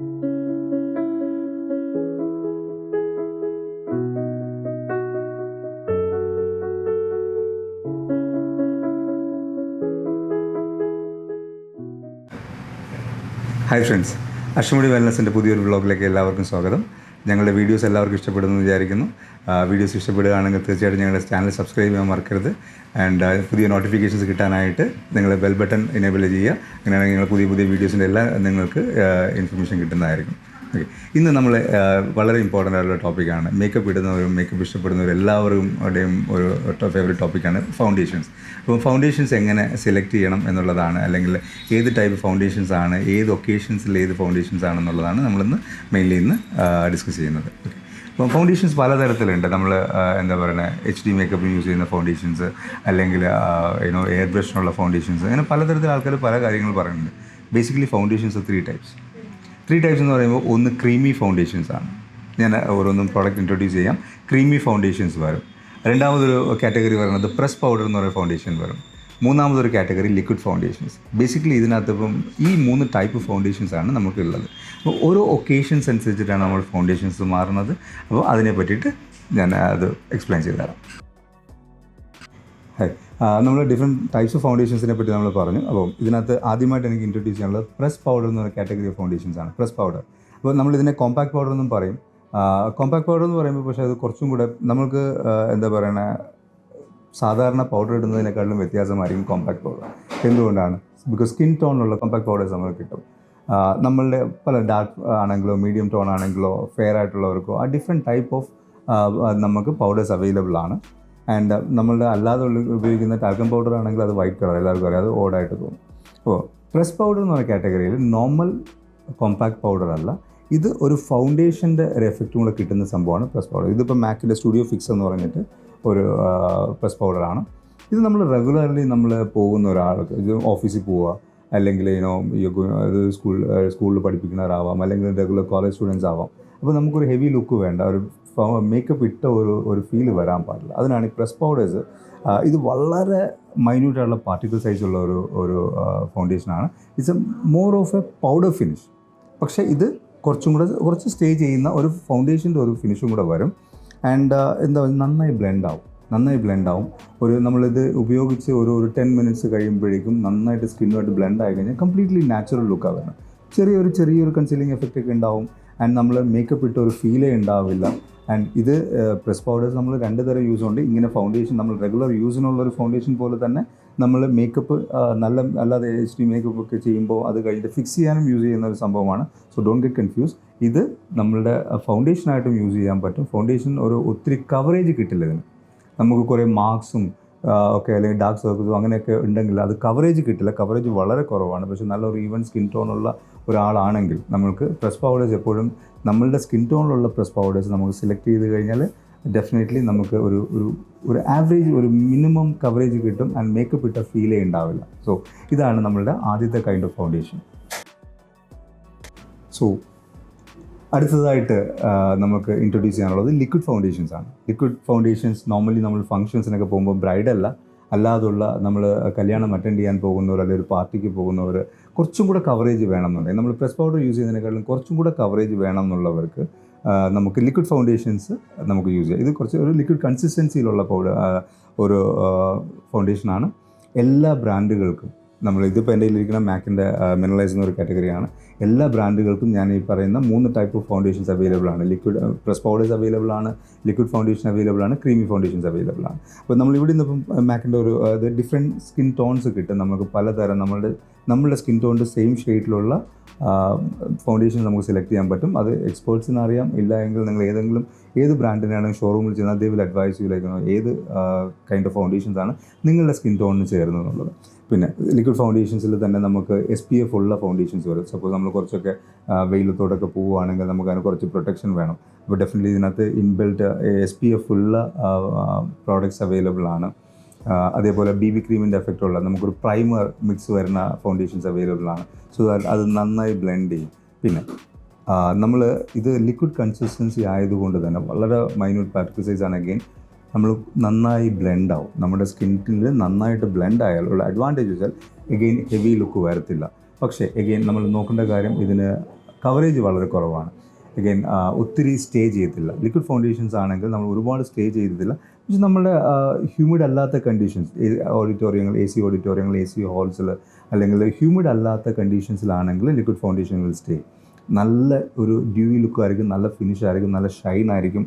Hi friends, Ashtamudi വെൽനസിൻ്റെ പുതിയൊരു വ്ളോഗിലേക്ക് എല്ലാവർക്കും സ്വാഗതം. ഞങ്ങളുടെ വീഡിയോസ് എല്ലാവർക്കും ഇഷ്ടപ്പെടുമെന്ന് വിചാരിക്കുന്നു. വീഡിയോസ് ഇഷ്ടപ്പെടുകയാണെങ്കിൽ തീർച്ചയായിട്ടും ഞങ്ങളുടെ ചാനൽ സബ്സ്ക്രൈബ് ചെയ്യാൻ മറക്കരുത്. ആൻഡ് പുതിയ നോട്ടിഫിക്കേഷൻസ് കിട്ടാനായിട്ട് നിങ്ങൾ ബെൽ ബട്ടൺ എനേബിൾ ചെയ്യുക. അങ്ങനെയാണെങ്കിൽ നിങ്ങൾ പുതിയ പുതിയ വീഡിയോസിൻ്റെ എല്ലാം നിങ്ങൾക്ക് ഇൻഫർമേഷൻ കിട്ടുന്നതായിരിക്കും. ഓക്കെ, ഇന്ന് നമ്മൾ വളരെ ഇമ്പോർട്ടൻ്റ് ആയിട്ടുള്ള ടോപ്പിക്കാണ്. മേക്കപ്പ് ഇടുന്നവരും മേക്കപ്പ് ഇഷ്ടപ്പെടുന്നവരും എല്ലാവരുടെയും ഒരു ഫേവറേറ്റ് ടോപ്പിക്കാണ് ഫൗണ്ടേഷൻസ്. അപ്പോൾ ഫൗണ്ടേഷൻസ് എങ്ങനെ സെലക്ട് ചെയ്യണം എന്നുള്ളതാണ്, അല്ലെങ്കിൽ ഏത് ടൈപ്പ് ഫൗണ്ടേഷൻസ് ആണ്, ഏത് ഒക്കേഷൻസിൽ ഏത് ഫൗണ്ടേഷൻസ് ആണെന്നുള്ളതാണ് നമ്മളിന്ന് മെയിൻലി ഇന്ന് ഡിസ്കസ് ചെയ്യുന്നത്. ഓക്കെ, അപ്പോൾ ഫൗണ്ടേഷൻസ് പലതരത്തിലുണ്ട്. നമ്മൾ എന്താ പറയുക, HD മേക്കപ്പ് യൂസ് ചെയ്യുന്ന ഫൗണ്ടേഷൻസ്, അല്ലെങ്കിൽ എയർ ബ്രഷിനുള്ള ഫൗണ്ടേഷൻസ്, അങ്ങനെ പലതരത്തിൽ ആൾക്കാർ പല കാര്യങ്ങൾ പറയുന്നുണ്ട്. ബേസിക്കലി ഫൗണ്ടേഷൻസ് ത്രീ ടൈപ്സ് എന്ന് പറയുമ്പോൾ, ഒന്ന് ക്രീമി ഫൗണ്ടേഷൻസ് ആണ്. ഞാൻ ഓരോന്നും പ്രോഡക്റ്റ് ഇൻട്രൊഡ്യൂസ് ചെയ്യാം. ക്രീമി ഫൗണ്ടേഷൻസ് വരും. രണ്ടാമതൊരു കാറ്റഗറി പറയുന്നത് പ്രസ് പൗഡർ എന്ന് പറയുന്ന ഫൗണ്ടേഷൻ വരും. മൂന്നാമതൊരു കാറ്റഗറി ലിക്വിഡ് ഫൗണ്ടേഷൻസ്. ബേസിക്കലി ഇതിനകത്ത് ഇപ്പം ഈ 3 ടൈപ്പ് ഫൗണ്ടേഷൻസ് ആണ് നമുക്കുള്ളത്. അപ്പോൾ ഓരോ ഒക്കേഷൻസ് അനുസരിച്ചിട്ടാണ് നമ്മൾ ഫൗണ്ടേഷൻസ് മാറുന്നത്. അപ്പോൾ അതിനെ പറ്റിയിട്ട് ഞാൻ അത് എക്സ്പ്ലെയിൻ ചെയ്തു തരാം. നമ്മൾ ഡിഫറെൻറ്റ് ടൈപ്സ് ഓഫ് ഫൗണ്ടേഷൻസിനെ പറ്റി നമ്മൾ പറഞ്ഞു. അപ്പോൾ ഇതിനകത്ത് ആദ്യമായിട്ട് എനിക്ക് ഇൻട്രൊഡ്യൂസ് ചെയ്യാനുള്ളത് പ്രസ് പൗഡർ എന്ന് പറയുന്ന കാറ്റഗറി ഓഫ് ഫൗണ്ടേഷൻസ് ആണ്. പ്രസ് പൗഡർ, അപ്പോൾ നമ്മളിതിനെ കോമ്പാക്ട് പൗഡർ എന്നും പറയും. കോമ്പാക്ട് പൗഡർ എന്ന് പറയുമ്പോൾ പക്ഷേ അത് കുറച്ചും കൂടെ നമുക്ക് എന്താ പറയുക, സാധാരണ പൗഡർ ഇടുന്നതിനേക്കാളും വ്യത്യാസമായിരിക്കും കോമ്പാക്ട് പൗഡർ. എന്തുകൊണ്ടാണ്? ബിക്കോസ് സ്കിൻ ടോണിലുള്ള കോമ്പാക്ട് പൗഡേഴ്സ് നമുക്ക് കിട്ടും. നമ്മളുടെ പല ഡാർക്ക് ആണെങ്കിലോ മീഡിയം ടോൺ ആണെങ്കിലോ ഫെയർ ആയിട്ടുള്ളവർക്കോ ആ ഡിഫറെൻറ്റ് ടൈപ്പ് ഓഫ് നമുക്ക് പൗഡേഴ്സ് അവൈലബിൾ ആണ്. ആൻഡ് നമ്മളുടെ അല്ലാതെ ഉപയോഗിക്കുന്ന ടാൽക്കം പൗഡർ ആണെങ്കിൽ അത് വൈറ്റ് കളർ, എല്ലാവർക്കും അറിയാം, അത് ഓടായിട്ട് തോന്നും. അപ്പോൾ പ്രസ് പൗഡർ എന്ന് പറയുന്ന കാറ്റഗറിയിൽ നോർമൽ കോമ്പാക്ട് പൗഡർ അല്ല, ഇത് ഒരു ഫൗണ്ടേഷൻ്റെ ഒരു എഫക്റ്റും കൂടെ കിട്ടുന്ന സംഭവമാണ് പ്രസ് പൗഡർ. ഇതിപ്പോൾ മാക്കിൻ്റെ സ്റ്റുഡിയോ ഫിക്സ് എന്ന് പറഞ്ഞിട്ട് ഒരു പ്രസ് പൗഡറാണ്. ഇത് നമ്മൾ റെഗുലർലി നമ്മൾ പോകുന്ന ഒരാൾക്ക്, ഇത് ഓഫീസിൽ പോവുക, അല്ലെങ്കിൽ ഇത് സ്കൂളിൽ പഠിപ്പിക്കുന്നവരാവാം, അല്ലെങ്കിൽ റെഗുലർ കോളേജ് സ്റ്റുഡൻസ് ആവാം. അപ്പോൾ നമുക്കൊരു ഹെവി ലുക്ക് വേണ്ട, ഒരു മേക്കപ്പ് ഇട്ട ഒരു ഫീൽ വരാൻ പാടില്ല. അതിനാണ് ഈ പ്രസ് പൗഡേഴ്സ്. ഇത് വളരെ മൈന്യൂട്ടായിട്ടുള്ള പാർട്ടിക്കിൾ സൈസുള്ള ഒരു ഫൗണ്ടേഷനാണ്. It's more of a powder finish. പക്ഷേ ഇത് കുറച്ച് സ്റ്റേ ചെയ്യുന്ന ഒരു ഫൗണ്ടേഷൻ്റെ ഒരു ഫിനിഷും കൂടെ വരും. ആൻഡ് നന്നായി ബ്ലെൻഡ് ആവും. നമ്മളിത് ഉപയോഗിച്ച് ഒരു 10 മിനിറ്റ്സ് കഴിയുമ്പോഴേക്കും നന്നായിട്ട് സ്കിന്നുമായിട്ട് ബ്ലെൻഡ് ആയി കഴിഞ്ഞാൽ കംപ്ലീറ്റ്ലി നാച്ചുറൽ ലുക്കാണ് വരുന്നത്. ചെറിയൊരു കൺസീലിംഗ് എഫക്റ്റ് ഒക്കെ ഉണ്ടാവും. ആൻഡ് നമ്മൾ മേക്കപ്പ് ഇട്ട ഒരു ഫീലേ ഉണ്ടാവില്ല. ആൻഡ് ഇത് പ്രസ് പൗഡേഴ്സ് നമ്മൾ 2 തരം യൂസ് ഉണ്ട്. ഇങ്ങനെ ഫൗണ്ടേഷൻ നമ്മൾ റെഗുലർ യൂസിനുള്ളൊരു ഫൗണ്ടേഷൻ പോലെ തന്നെ നമ്മൾ മേക്കപ്പ് അല്ലാതെ HD മേക്കപ്പ് ഒക്കെ ചെയ്യുമ്പോൾ അത് കഴിഞ്ഞിട്ട് ഫിക്സ് ചെയ്യാനും യൂസ് ചെയ്യുന്ന ഒരു സംഭവമാണ്. So don't get confuse. ഇത് നമ്മളുടെ ഫൗണ്ടേഷനായിട്ടും യൂസ് ചെയ്യാൻ പറ്റും. ഫൗണ്ടേഷൻ ഒത്തിരി കവറേജ് കിട്ടില്ല ഇതിന്. നമുക്ക് കുറേ മാർക്സും ഒക്കെ അല്ലെങ്കിൽ ഡാർക്ക് സർക്കിൾസും അങ്ങനെയൊക്കെ ഉണ്ടെങ്കിൽ അത് കവറേജ് കിട്ടില്ല. കവറേജ് വളരെ കുറവാണ്. പക്ഷേ നല്ലൊരു ഈവൻ സ്കിൻ ടോണുള്ള ഒരാളാണെങ്കിൽ നമുക്ക് പ്രസ് പൗഡേഴ്സ് എപ്പോഴും നമ്മളുടെ സ്കിൻ ടോണിലുള്ള പ്രസ് പൗഡേഴ്സ് നമുക്ക് സെലക്ട് ചെയ്ത് കഴിഞ്ഞാൽ ഡെഫിനറ്റ്ലി നമുക്ക് ഒരു ആവറേജ്, ഒരു മിനിമം കവറേജ് കിട്ടും. ആൻഡ് മേക്കപ്പ് ഇട്ട ഫീലേ ഉണ്ടാവില്ല. സോ ഇതാണ് നമ്മളുടെ ആദ്യത്തെ കൈൻഡ് ഓഫ് ഫൗണ്ടേഷൻ. സോ അടുത്തതായിട്ട് നമുക്ക് ഇൻട്രൊഡ്യൂസ് ചെയ്യാനുള്ളത് ലിക്വിഡ് ഫൗണ്ടേഷൻസ് ആണ്. ലിക്വിഡ് ഫൗണ്ടേഷൻസ് നോർമലി നമ്മൾ ഫംഗ്ഷൻസിനൊക്കെ പോകുമ്പോൾ ബ്രൈഡല്ല, അല്ലാതുള്ള നമ്മൾ കല്യാണം അറ്റൻഡ് ചെയ്യാൻ പോകുന്നവർ, അല്ലെങ്കിൽ ഒരു പാർട്ടിക്ക് പോകുന്നവർ കുറച്ചും കൂടെ കവറേജ് വേണമെന്നുണ്ടെങ്കിൽ, നമ്മൾ പ്രസ് പൗഡർ യൂസ് ചെയ്യുന്നതിനേക്കാളും കുറച്ചും കൂടെ കവറേജ് വേണം എന്നുള്ളവർക്ക് നമുക്ക് ലിക്വിഡ് ഫൗണ്ടേഷൻസ് നമുക്ക് യൂസ് ചെയ്യാം. ഇത് കുറച്ച് ഒരു ലിക്വിഡ് കൺസിസ്റ്റൻസിയിലുള്ള ഒരു ഫൗണ്ടേഷനാണ്. എല്ലാ ബ്രാൻഡുകൾക്കും ഇതിപ്പോൾ എൻ്റെ കയ്യിലിരിക്കുന്ന മാക്കിൻ്റെ മിനറലൈസ് എന്നൊരു കാറ്റഗറിയാണ്. എല്ലാ ബ്രാൻഡുകൾക്കും ഞാൻ ഈ പറയുന്ന 3 ടൈപ്പ് ഓഫ് ഫൗണ്ടേഷൻസ് അവൈലബിൾ ആണ്. ലിക്വിഡ് പ്രസ് പൗഡേഴ്സ് അവൈലബിൾ ആണ്, ലിക്വിഡ് ഫൗണ്ടേഷൻ അവൈലബിൾ ആണ്, ക്രീമി ഫൗണ്ടേഷൻസ് അവൈലബിൾ ആണ്. അപ്പോൾ നമ്മൾ ഇവിടെ നിന്ന് ഇപ്പം മാക്കിൻ്റെ ഡിഫറെൻറ്റ് സ്കിൻ ടോൺസ് കിട്ടും. നമുക്ക് പലതരം നമ്മളുടെ സ്കിൻ ടോണിൻ്റെ സെയിം ഷെയ്ഡിലുള്ള ഫൗണ്ടേഷൻ നമുക്ക് സെലക്ട് ചെയ്യാൻ പറ്റും. അത് എക്സ്പേർട്സിന് അറിയാം. ഇല്ല എങ്കിൽ നിങ്ങൾ ഏത് ബ്രാൻഡിനാണ് ഷോറൂമിൽ ചെന്നാൽ ദേ വിൽ അഡ്വൈസ് യു ഏത് കൈൻഡ് ഓഫ് ഫൗണ്ടേഷൻസ് ആണ് നിങ്ങളുടെ സ്കിൻ ടോണിന് ചേരുന്നതെന്നുള്ളത്. പിന്നെ ലിക്വിഡ് ഫൗണ്ടേഷൻസിൽ തന്നെ നമുക്ക് SPF ഉള്ള ഫൗണ്ടേഷൻസ് വരും. സപ്പോസ് നമ്മൾ കുറച്ചൊക്കെ വെയിലത്തോടൊക്കെ പോവുകയാണെങ്കിൽ നമുക്ക് അതിന് കുറച്ച് പ്രൊട്ടക്ഷൻ വേണം. അപ്പോൾ ഡെഫിനറ്റ്ലി ഇതിനകത്ത് ഇൻബിൽറ്റ് SPF ഉള്ള പ്രോഡക്റ്റ്സ് അവൈലബിൾ ആണ്. അതേപോലെ BB ക്രീമിൻ്റെ എഫക്റ്റ് ഉള്ള നമുക്കൊരു പ്രൈമർ മിക്സ് വരുന്ന ഫൗണ്ടേഷൻസ് അവൈലബിൾ ആണ്. സോ അത് നന്നായി ബ്ലെൻഡ് ചെയ്യും. പിന്നെ നമ്മൾ ഇത് ലിക്വിഡ് കൺസിസ്റ്റൻസി ആയതുകൊണ്ട് തന്നെ വളരെ മൈന്യൂട്ട് പാർട്ടിക്കിൾ സൈസ് ആണ്. അഗെയിൻ നമ്മൾ നന്നായി ബ്ലെൻഡ് ആവും. നമ്മുടെ സ്കിന്നിൽ നന്നായിട്ട് ബ്ലെൻഡ് ആയാലുള്ള അഡ്വാൻറ്റേജ് വെച്ചാൽ എഗെയിൻ ഹെവി ലുക്ക് വരത്തില്ല. പക്ഷേ എഗെയിൻ നമ്മൾ നോക്കേണ്ട കാര്യം, ഇതിന് കവറേജ് വളരെ കുറവാണ്. അഗൈൻ ഒത്തിരി സ്റ്റേ ചെയ്യത്തില്ല. ലിക്വിഡ് ഫൗണ്ടേഷൻസ് ആണെങ്കിൽ നമ്മൾ ഒരുപാട് സ്റ്റേ ചെയ്തിട്ടില്ല. പക്ഷേ നമ്മുടെ ഹ്യൂമിഡ് അല്ലാത്ത കണ്ടീഷൻസ്, ഓഡിറ്റോറിയങ്ങൾ, AC ഓഡിറ്റോറിയങ്ങൾ, AC ഹാൾസിൽ അല്ലെങ്കിൽ ഹ്യൂമിഡ് അല്ലാത്ത കണ്ടീഷൻസിലാണെങ്കിൽ ലിക്വിഡ് ഫൗണ്ടേഷൻ വിൽ സ്റ്റേ. നല്ല ഒരു ഡ്യൂയി ലുക്കായിരിക്കും, നല്ല ഫിനിഷ് ആയിരിക്കും, നല്ല ഷൈൻ ആയിരിക്കും.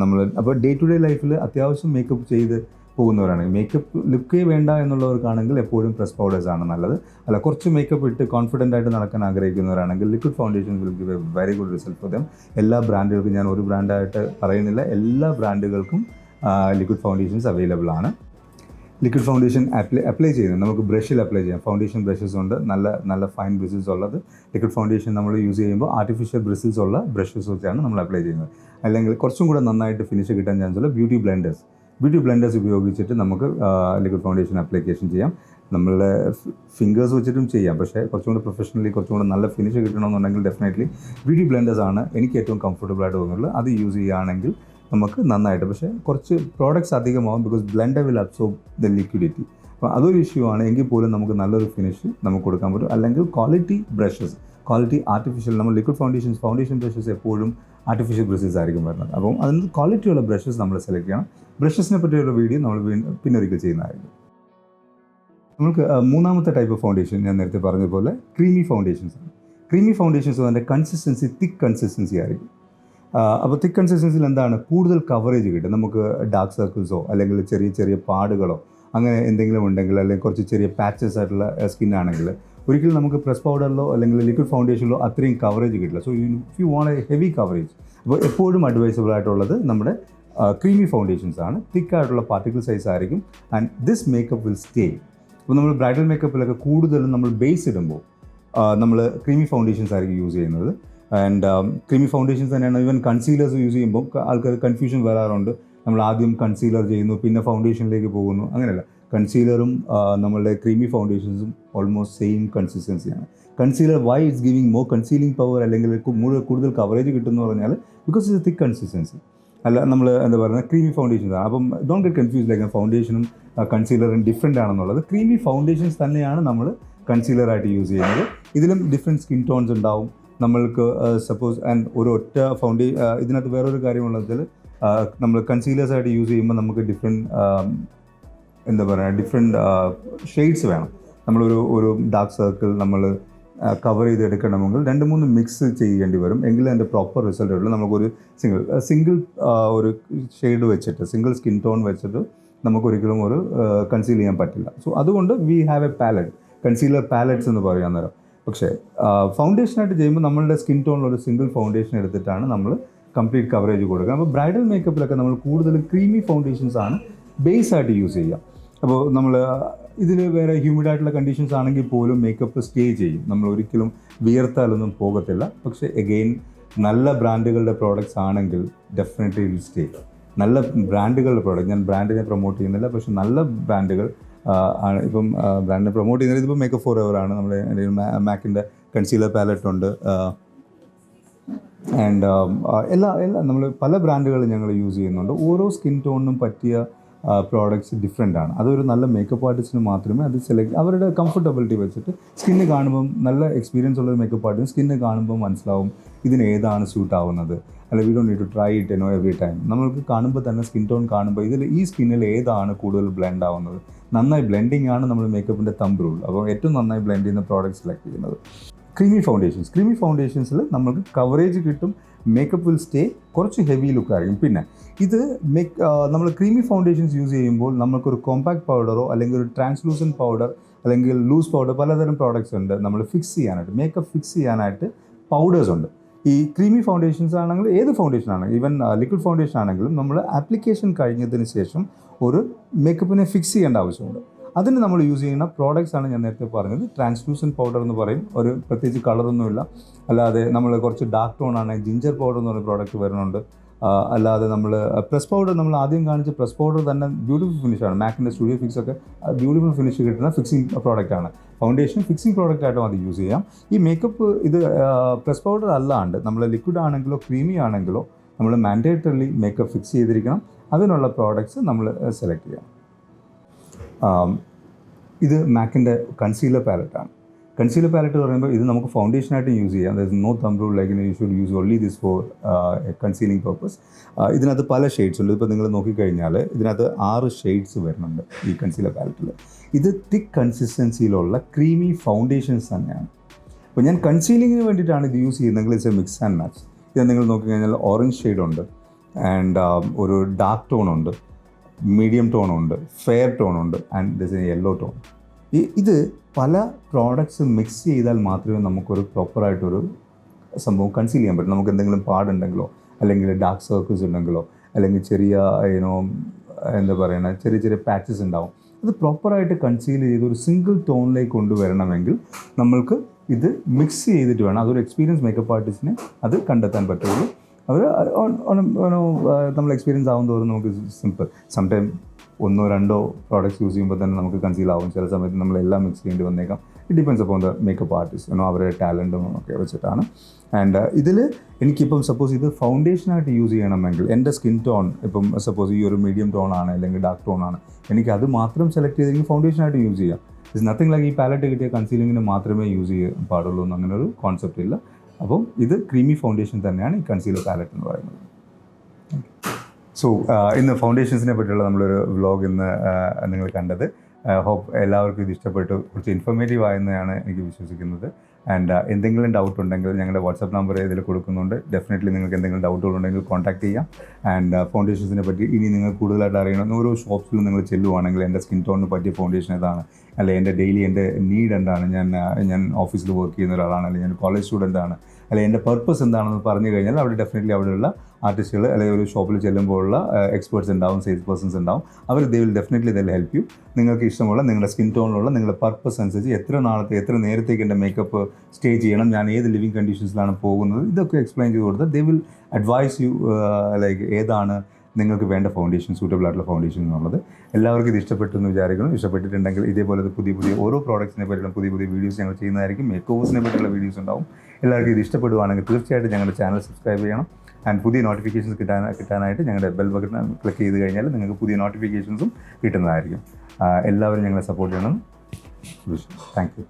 നമ്മൾ അപ്പോൾ ഡേ ടു ഡേ ലൈഫിൽ അത്യാവശ്യം മേക്കപ്പ് ചെയ്ത് പോകുന്നവരാണെങ്കിൽ, മേക്കപ്പ് ലുക്കേ വേണ്ട എന്നുള്ളവർക്കാണെങ്കിൽ എപ്പോഴും പ്രസ് പൗഡേഴ്സാണ് നല്ലത്. അല്ല, കുറച്ച് മേക്കപ്പ് ഇട്ട് കോൺഫിഡൻ്റ് ആയിട്ട് നടക്കാൻ ആഗ്രഹിക്കുന്നവരാണെങ്കിൽ liquid foundation will give a very good result for them. എല്ലാ ബ്രാൻഡുകൾക്കും, ഞാൻ ഒരു ബ്രാൻഡായിട്ട് പറയുന്നില്ല, എല്ലാ ബ്രാൻഡുകൾക്കും ലിക്വിഡ് ഫൗണ്ടേഷൻസ് അവൈലബിൾ ആണ്. ലിക്വിഡ് ഫൗണ്ടേഷൻ അപ്ലൈ ചെയ്യുന്നത് നമുക്ക് ബ്രഷിൽ അപ്ലൈ ചെയ്യാം. ഫൗണ്ടേഷൻ ബ്രഷസ് ഉണ്ട്, നല്ല നല്ല ഫൈൻ ബ്രിസിൽസ് ഉള്ളത്. ലിക്വിഡ് ഫൗണ്ടേഷൻ നമ്മൾ യൂസ് ചെയ്യുമ്പോൾ ആർട്ടിഫിഷ്യൽ ബ്രിസിൽസ് ഉള്ള ബ്രഷസ് വെച്ചാണ് നമ്മൾ അപ്ലൈ ചെയ്യുന്നത്. അല്ലെങ്കിൽ കുറച്ചും കൂടെ നന്നായിട്ട് ഫിനിഷ് കിട്ടാൻ ചാൻസ് ഉള്ള ബ്യൂട്ടി ബ്ലെൻഡേഴ്സ് ഉപയോഗിച്ചിട്ട് നമുക്ക് ലിക്വിഡ് ഫൗണ്ടേഷൻ അപ്ലിക്കേഷൻ ചെയ്യാം. നമ്മളുടെ ഫിംഗേഴ്സ് വെച്ചിട്ടും ചെയ്യാം. പക്ഷേ കുറച്ചും കൂടെ പ്രൊഫഷണലി കുറച്ചും കൂടെ നല്ല ഫിനിഷ് കിട്ടണമെന്നുണ്ടെങ്കിൽ ഡെഫിനറ്റ്ലി ബ്യൂട്ടി ബ്ലെൻഡേഴ്സാണ് എനിക്ക് ഏറ്റവും കംഫർട്ടബിൾ ആയിട്ട് തോന്നുന്നത്. അത് യൂസ് ചെയ്യുകയാണെങ്കിൽ നമുക്ക് നന്നായിട്ട്, പക്ഷേ കുറച്ച് പ്രോഡക്റ്റ്സ് അധികമാകും, because blender will absorb the liquidity. അപ്പോൾ അതൊരു ഇഷ്യൂ ആണ്. എങ്കിൽ പോലും നമുക്ക് നല്ലൊരു ഫിനിഷ് നമുക്ക് കൊടുക്കാൻ പറ്റും. അല്ലെങ്കിൽ ക്വാളിറ്റി ബ്രഷസ്, ക്വാളിറ്റി ആർട്ടിഫിഷ്യൽ, നമ്മൾ ലിക്വിഡ് ഫൗണ്ടേഷൻ ബ്രഷസ് എപ്പോഴും ആർട്ടിഫിഷ്യൽ ബ്രഷസ് ആയിരിക്കും വരുന്നത്. അപ്പം അതിന് ക്വാളിറ്റിയുള്ള ബ്രഷസ് നമ്മൾ സെലക്ട് ചെയ്യണം. ബ്രഷസിനെ പറ്റിയുള്ള വീഡിയോ നമ്മൾ പിന്നൊരിക്കൽ ചെയ്യുന്നതായിരിക്കും. നമുക്ക് മൂന്നാമത്തെ ടൈപ്പ് ഓഫ് ഫൗണ്ടേഷൻ ഞാൻ നേരത്തെ പറഞ്ഞ പോലെ ക്രീമി ഫൗണ്ടേഷൻസ് ആണ്. ക്രീമി ഫൗണ്ടേഷൻസ് അതിൻ്റെ കൺസിസ്റ്റൻസി തിക്ക് കൺസിസ്റ്റൻസി ആയിരിക്കും. അപ്പോൾ തിക്ക് കൺസിസ്റ്റൻസിയിൽ എന്താണ്, കൂടുതൽ കവറേജ് കിട്ടും. നമുക്ക് ഡാർക്ക് സർക്കിൾസോ അല്ലെങ്കിൽ ചെറിയ ചെറിയ പാടുകളോ അങ്ങനെ എന്തെങ്കിലും ഉണ്ടെങ്കിൽ, അല്ലെങ്കിൽ കുറച്ച് ചെറിയ പാച്ചസ് ആയിട്ടുള്ള സ്കിന്നാണെങ്കിൽ ഒരിക്കലും നമുക്ക് പ്രസ് പൗഡറിലോ അല്ലെങ്കിൽ ലിക്വിഡ് ഫൗണ്ടേഷനിലോ അത്രയും കവറേജ് കിട്ടില്ല. So if you want A heavy coverage, അപ്പോൾ എപ്പോഴും അഡ്വൈസബിൾ ആയിട്ടുള്ളത് നമ്മുടെ ക്രീമി ഫൗണ്ടേഷൻസ് ആണ്. തിക്കായിട്ടുള്ള പാർട്ടിക്കിൾ സൈസ് ആയിരിക്കും. And this makeup will stay. അപ്പോൾ നമ്മൾ ബ്രൈഡൽ മേക്കപ്പിലൊക്കെ കൂടുതലും നമ്മൾ ബേസ് ഇടുമ്പോൾ നമ്മൾ ക്രീമി ഫൗണ്ടേഷൻസ് ആയിരിക്കും യൂസ് ചെയ്യുന്നത്. ആൻഡ് ക്രീമി ഫൗണ്ടേഷൻസ് തന്നെയാണ്. ഈവൻ കൺസീലേഴ്സ് യൂസ് ചെയ്യുമ്പോൾ ആൾക്കാർ കൺഫ്യൂഷൻ വരാറുണ്ട്. നമ്മൾ ആദ്യം കൺസീലർ ചെയ്യുന്നു, പിന്നെ ഫൗണ്ടേഷനിലേക്ക് പോകുന്നു. അങ്ങനെയല്ല, കൺസീലറും നമ്മളുടെ ക്രീമി ഫൗണ്ടേഷൻസും ഓൾമോസ്റ്റ് സെയിം കൺസിസ്റ്റൻസിയാണ്. Concealer why it's giving more concealing power അല്ലെങ്കിൽ കൂടുതൽ കവറേജ് കിട്ടുമെന്ന് പറഞ്ഞാൽ because it's a thick consistency. അല്ല, നമ്മൾ എന്താ പറയുക, ക്രീമി ഫൗണ്ടേഷൻസ് ആണ്. അപ്പം ഡോണ്ട് ഗെറ്റ് കൺഫ്യൂസ്, ലൈക്ക് ഫൗണ്ടേഷനും കൺസീലറും ഡിഫറെൻ്റ് ആണെന്നുള്ളത്. ക്രീമി ഫൗണ്ടേഷൻസ് തന്നെയാണ് നമ്മൾ കൺസീലറായിട്ട് യൂസ് ചെയ്യുന്നത്. ഇതിലും ഡിഫറെൻറ്റ് സ്കിൻ ടോൺസ് ഉണ്ടാവും നമ്മൾക്ക്. സപ്പോസ് ആൻഡ് ഒറ്റ ഇതിനകത്ത് വേറൊരു കാര്യമുള്ളത് വെച്ചാൽ, നമ്മൾ കൺസീലേഴ്സായിട്ട് യൂസ് ചെയ്യുമ്പോൾ നമുക്ക് ഡിഫറെൻറ്റ് ഷെയ്ഡ്സ് വേണം. ഒരു ഡാർക്ക് സർക്കിൾ നമ്മൾ കവർ ചെയ്തെടുക്കണമെങ്കിൽ 2-3 മിക്സ് ചെയ്യേണ്ടി വരും, എങ്കിലും അതിൻ്റെ പ്രോപ്പർ റിസൾട്ട് ഉള്ളൂ. നമുക്കൊരു സിംഗിൾ ഒരു ഷെയ്ഡ് വെച്ചിട്ട്, സിംഗിൾ സ്കിൻ ടോൺ വെച്ചിട്ട് നമുക്കൊരിക്കലും ഒരു കൺസീൽ ചെയ്യാൻ പറ്റില്ല. സോ അതുകൊണ്ട് we have a palette, concealer palettes എന്ന് പറയാൻ നേരം. പക്ഷേ ഫൗണ്ടേഷനായിട്ട് ചെയ്യുമ്പോൾ നമ്മളുടെ സ്കിൻ ടോണിലൊരു സിംഗിൾ ഫൗണ്ടേഷൻ എടുത്തിട്ടാണ് നമ്മൾ കംപ്ലീറ്റ് കവറേജ് കൊടുക്കുക. അപ്പോൾ ബ്രൈഡൽ മേക്കപ്പിലൊക്കെ നമ്മൾ കൂടുതലും ക്രീമി ഫൗണ്ടേഷൻസ് ആണ് ബേസ് ആയിട്ട് യൂസ് ചെയ്യുക. അപ്പോൾ നമ്മൾ ഇതിൽ വേറെ ഹ്യൂമിഡായിട്ടുള്ള കണ്ടീഷൻസ് ആണെങ്കിൽ പോലും മേക്കപ്പ് സ്റ്റേ ചെയ്യും. നമ്മൾ ഒരിക്കലും വിയർത്താലൊന്നും പോകത്തില്ല. പക്ഷേ എഗെയിൻ നല്ല ബ്രാൻഡുകളുടെ പ്രോഡക്റ്റ്സ് ആണെങ്കിൽ ഡെഫിനറ്റ്ലി വിൽ സ്റ്റേ. നല്ല ബ്രാൻഡുകളുടെ പ്രോഡക്റ്റ്, ഞാൻ ബ്രാൻഡിനെ പ്രൊമോട്ട് ചെയ്യുന്നില്ല, പക്ഷേ നല്ല ബ്രാൻഡുകൾ ആണ്. ഇപ്പം ബ്രാൻഡിനെ പ്രൊമോട്ട് ചെയ്യുന്നത് ഇതിപ്പോൾ മേക്കപ്പ് ഫോർ എവർ ആണ്. നമ്മുടെ മാക്കിൻ്റെ കൺസീലർ പാലറ്റ് ഉണ്ട്. ആൻഡ് എല്ലാ നമ്മൾ പല ബ്രാൻഡുകൾ ഞങ്ങൾ യൂസ് ചെയ്യുന്നുണ്ട്. ഓരോ സ്കിൻ ടോണിനും പറ്റിയ പ്രോഡക്റ്റ്സ് ഡിഫറെൻ്റ് ആണ്. അതൊരു നല്ല മേക്കപ്പ് ആർട്ടിസ്റ്റിന് മാത്രമേ അത് സെലക്ട്, അവരുടെ കംഫർട്ടബിലിറ്റി വെച്ചിട്ട് സ്കിന്ന് കാണുമ്പം, നല്ല എക്സ്പീരിയൻസ് ഉള്ള മേക്കപ്പ് ആർട്ടിസ്റ്റ് സ്കിന്ന് കാണുമ്പോൾ മനസ്സിലാവും ഇതിന് ഏതാണ് സ്യൂട്ട് ആവുന്നത്. അല്ല, we don't need to try it every time. നമ്മൾക്ക് കാണുമ്പോൾ തന്നെ സ്കിൻ ടോൺ കാണുമ്പോൾ ഈ സ്കിന്നിൽ ഏതാണ് കൂടുതൽ ബ്ലെൻഡ് ആവുന്നത്, നന്നായി ബ്ലെൻഡിങ് ആണ് നമ്മൾ മേക്കപ്പിൻ്റെ തമ്പ് റൂൾ. അപ്പോൾ ഏറ്റവും നന്നായി ബ്ലെൻഡ് ചെയ്യുന്ന പ്രോഡക്റ്റ് സെലക്ട് ചെയ്യുന്നത്. ക്രീമി ഫൗണ്ടേഷൻസിൽ നമുക്ക് കവറേജ് കിട്ടും, മേക്കപ്പ് വിൽ സ്റ്റേ, കുറച്ച് ഹെവി ലുക്കായിരിക്കും. പിന്നെ ഇത് നമ്മൾ ക്രീമി ഫൗണ്ടേഷൻസ് യൂസ് ചെയ്യുമ്പോൾ നമുക്കൊരു കോമ്പാക്ട് പൗഡറോ അല്ലെങ്കിൽ ഒരു ട്രാൻസ്ലൂസൻറ്റ് പൗഡർ അല്ലെങ്കിൽ ലൂസ് പൗഡർ, പലതരം പ്രോഡക്റ്റ്സ് ഉണ്ട് നമ്മൾ ഫിക്സ് ചെയ്യാനായിട്ട്, മേക്കപ്പ് ഫിക്സ് ചെയ്യാനായിട്ട് പൗഡേഴ്സ് ഉണ്ട്. ഈ ക്രീമി ഫൗണ്ടേഷൻസ് ആണെങ്കിൽ, ഏത് ഫൗണ്ടേഷൻ ആണെങ്കിലും, ഈവൻ ലിക്വിഡ് ഫൗണ്ടേഷൻ ആണെങ്കിലും, നമ്മൾ ആപ്ലിക്കേഷൻ കഴിഞ്ഞതിന് ശേഷം ഒരു മേക്കപ്പിനെ ഫിക്സ് ചെയ്യേണ്ട ആവശ്യമുണ്ട്. അതിന് നമ്മൾ യൂസ് ചെയ്യുന്ന പ്രോഡക്റ്റ്സ് ആണ് ഞാൻ നേരത്തെ പറഞ്ഞത്. ട്രാൻസ്ലൂസൻറ്റ് പൗഡർ എന്ന് പറയും, ഒരു പ്രത്യേകിച്ച് കളറൊന്നുമില്ല. അല്ലാതെ നമ്മൾ കുറച്ച് ഡാർക്ക് ടോൺ ആണെങ്കിൽ ജിഞ്ചർ പൗഡർ എന്ന് പറയുന്ന പ്രോഡക്റ്റ് വരുന്നുണ്ട്. അല്ലാതെ നമ്മൾ പ്രസ് പൗഡർ, നമ്മൾ ആദ്യം കാണിച്ച പ്രസ് പൗഡർ തന്നെ ബ്യൂട്ടിഫുൾ ഫിനിഷാണ്. മാക്കിൻ്റെ സ്റ്റുഡിയോ ഫിക്സ് ഒക്കെ ബ്യൂട്ടിഫുൾ ഫിനിഷ് കിട്ടുന്ന ഫിക്സിങ് പ്രോഡക്റ്റാണ്. ഫൗണ്ടേഷൻ ഫിക്സിങ് പ്രോഡക്റ്റായിട്ടും അത് യൂസ് ചെയ്യാം. ഈ മേക്കപ്പ് ഇത് പ്രസ് പൗഡർ അല്ലാണ്ട് നമ്മൾ ലിക്വിഡ് ആണെങ്കിലോ ക്രീമി ആണെങ്കിലോ നമ്മൾ മാൻഡേറ്ററിലി മേക്കപ്പ് ഫിക്സ് ചെയ്തിരിക്കണം. അതിനുള്ള പ്രോഡക്റ്റ്സ് നമ്മൾ സെലക്ട് ചെയ്യാം. ഇത് മാക്കിൻ്റെ കൺസീലർ പാലറ്റാണ്. കൺസീലർ പാലറ്റ് പറയുമ്പോൾ ഇത് നമുക്ക് ഫൗണ്ടേഷനായിട്ട് യൂസ് ചെയ്യാം. There is no thumb rule like you should use only this for concealing purpose. ഇതിനകത്ത് പല ഷെയ്ഡ്സ് ഉണ്ട്. ഇപ്പോൾ നിങ്ങൾ നോക്കിക്കഴിഞ്ഞാൽ ഇതിനകത്ത് 6 ഷെയ്ഡ്സ് വരുന്നുണ്ട് ഈ കൺസീലർ പാലറ്റിൽ. ഇത് തിക്ക് കൺസിസ്റ്റൻസിയിലുള്ള ക്രീമി ഫൗണ്ടേഷൻസ് തന്നെയാണ്. അപ്പോൾ ഞാൻ കൺസീലിങ്ങിന് വേണ്ടിയിട്ടാണ് ഇത് യൂസ് ചെയ്യുന്നതെങ്കിൽ it's a mix and match. ഇത് നിങ്ങൾ നോക്കിക്കഴിഞ്ഞാൽ ഓറഞ്ച് ഷെയ്ഡുണ്ട്, ആൻഡ് ഒരു ഡാർക്ക് ടോണുണ്ട്, മീഡിയം ടോണുണ്ട്, ഫെയർ ടോണുണ്ട്, and this a yellow tone. ഇത് പല പ്രോഡക്ട്സ് മിക്സ് ചെയ്താൽ മാത്രമേ നമുക്കൊരു പ്രോപ്പറായിട്ടൊരു സംഭവം കൺസീൽ ചെയ്യാൻ പറ്റും. നമുക്ക് എന്തെങ്കിലും പാടുണ്ടെങ്കിലോ അല്ലെങ്കിൽ ഡാർക്ക് സർക്കിൾസ് ഉണ്ടെങ്കിലോ അല്ലെങ്കിൽ ചെറിയ എന്താ പറയുക ചെറിയ ചെറിയ പാച്ചസ് ഉണ്ടാവും. അത് പ്രോപ്പറായിട്ട് കൺസീൽ ചെയ്ത് ഒരു സിംഗിൾ ടോണിലേക്ക് കൊണ്ടുവരണമെങ്കിൽ നമ്മൾക്ക് ഇത് മിക്സ് ചെയ്തിട്ട് വേണം. അതൊരു എക്സ്പീരിയൻസ് മേക്കപ്പ് ആർട്ടിസ്റ്റിന് അത് കണ്ടെത്താൻ പറ്റുള്ളൂ. അവർ നമ്മൾ എക്സ്പീരിയൻസ് ആവും തോറും നമുക്ക് സിമ്പിൾ. സംടൈം 1-2 പ്രോഡക്റ്റ്സ് യൂസ് ചെയ്യുമ്പോൾ തന്നെ നമുക്ക് കൺസീൽ ആവും. ചില സമയത്ത് നമ്മളെല്ലാം മിക്സ് ചെയ്യേണ്ടി വന്നേക്കാം. ഇറ്റ് ഡിപ്പെൻസ് അപ്പോൾ ദ മേക്കപ്പ് ആർട്ടിസ്റ്റ് അവരുടെ ടാലൻറ്റും ഒക്കെ വെച്ചിട്ടാണ്. ആൻഡ് ഇതിൽ എനിക്കിപ്പം സപ്പോസ് ഇത് ഫൗണ്ടേഷനായിട്ട് യൂസ് ചെയ്യണമെങ്കിൽ എൻ്റെ സ്കിൻ ടോൺ ഇപ്പം സപ്പോസ് ഈ ഒരു മീഡിയം ടോൺ ആണ് അല്ലെങ്കിൽ ഡാർക്ക് ടോൺ ആണ്, എനിക്ക് അത് മാത്രം സെലക്ട് ചെയ്തെങ്കിൽ ഫൗണ്ടേഷനായിട്ട് യൂസ് ചെയ്യാം. ഇറ്റ്സ് നത്തിങ് ലൈക്ക് ഈ പാലറ്റ് കിട്ടിയ കൺസീലിങ്ങിന് മാത്രമേ യൂസ് ചെയ്യാൻ പാടുള്ളൂ എന്ന് അങ്ങനെ ഒരു കോൺസെപ്റ്റ് ഇല്ല. അപ്പം ഇത് ക്രീമി ഫൗണ്ടേഷൻ തന്നെയാണ് ഈ കൺസീലർ പാലറ്റ് എന്ന് പറയുന്നത്. സോ ഇന്ന് ഫൗണ്ടേഷൻസിനെ പറ്റിയുള്ള നമ്മളൊരു വ്ലോഗ് ഇന്ന് നിങ്ങൾ കണ്ടത്. ഹോപ്പ് എല്ലാവർക്കും ഇത് ഇഷ്ടപ്പെട്ടു, കുറച്ച് ഇൻഫോർമേറ്റീവ് ആയെന്നാണ് എനിക്ക് വിശ്വസിക്കുന്നത്. ആൻഡ് എന്തെങ്കിലും ഡൗട്ട് ഉണ്ടെങ്കിൽ ഞങ്ങളുടെ വാട്സപ്പ് നമ്പർ ഇതിൽ കൊടുക്കുന്നുണ്ട്. ഡെഫിനറ്റ്ലി നിങ്ങൾക്ക് എന്തെങ്കിലും ഡൗട്ടുകളുണ്ടെങ്കിൽ കോൺടാക്ട് ചെയ്യാം. ആൻഡ് ഫൗണ്ടേഷൻസിനെ പറ്റി ഇനി നിങ്ങൾ കൂടുതലായിട്ട് അറിയണം, ഓരോ ഷോപ്സിലും നിങ്ങൾ ചെല്ലുവാണെങ്കിൽ എൻ്റെ സ്കിൻ ടോണിന് പറ്റിയ ഫൗണ്ടേഷൻ ഏതാണ്, അല്ലെങ്കിൽ എൻ്റെ ഡെയിലി എൻ്റെ നീഡ് എന്താണ്, ഞാൻ ഓഫീസിൽ വർക്ക് ചെയ്യുന്ന ഒരാളാണ്, അല്ലെങ്കിൽ ഞാൻ കോളേജ് സ്റ്റുഡൻ്റ് ആണ്, അല്ലെങ്കിൽ എൻ്റെ പർപ്പസ് എന്താണെന്ന് പറഞ്ഞു കഴിഞ്ഞാൽ അവിടെ ഡെഫിനറ്റ്ലി അവിടെയുള്ള ആർട്ടിസ്റ്റുകൾ അല്ലെങ്കിൽ ഒരു ഷോപ്പിൽ ചെല്ലുമ്പോഴുള്ള എക്സ്പേർട്സ് ഉണ്ടാവും, സെയിൽസ് പേഴ്സൺസ് ഉണ്ടാവും. അവർ they will definitely they will help you. നിങ്ങൾക്ക് ഇഷ്ടമുള്ള നിങ്ങളുടെ സ്കിൻ ടോണിലുള്ള നിങ്ങളുടെ പർപ്പസ് അനുസരിച്ച് എത്ര നേരത്തേക്ക് എൻ്റെ മേക്കപ്പ് സ്റ്റേ ചെയ്യണം, ഞാൻ ഏത് ലിവിങ് കണ്ടീഷൻസിലാണ് പോകുന്നത്, ഇതൊക്കെ എക്സ്പ്ലെയിൻ ചെയ്ത് കൊടുത്താൽ they will advise you like ഏതാണ് നിങ്ങൾക്ക് വേണ്ട ഫൗണ്ടേഷൻ, സൂട്ടബിൾ ആയിട്ടുള്ള ഫൗണ്ടേഷൻ എന്നുള്ളത്. എല്ലാവർക്കും ഇത് ഇഷ്ടപ്പെട്ടെന്ന് വിചാരിക്കണം. ഇഷ്ടപ്പെട്ടിട്ടുണ്ടെങ്കിൽ ഇതേപോലെ പുതിയ ഓരോ പ്രോഡക്റ്റ്സിനെ പറ്റിയുള്ള പുതിയ വീഡിയോസ് ഞങ്ങൾ ചെയ്യുന്നതായിരിക്കും. മേക്ക് ഓവേഴ്സിനെ പറ്റിയുള്ള വീഡിയോസ് ഉണ്ടാവും. എല്ലാവർക്കും ഇത് ഇഷ്ടപ്പെടുവാണെങ്കിൽ തീർച്ചയായിട്ടും ഞങ്ങളുടെ ചാനൽ സബ്സ്ക്രൈബ് ചെയ്യണം. ആൻഡ് പുതിയ നോട്ടിഫിക്കേഷൻസ് കിട്ടാനായിട്ട് ഞങ്ങളുടെ ബെൽ ബട്ടൺ ക്ലിക്ക് ചെയ്ത് കഴിഞ്ഞാൽ നിങ്ങൾക്ക് പുതിയ നോട്ടിഫിക്കേഷൻസും കിട്ടുന്നതായിരിക്കും. എല്ലാവരും ഞങ്ങളെ സപ്പോർട്ട് ചെയ്യണം. Thank you.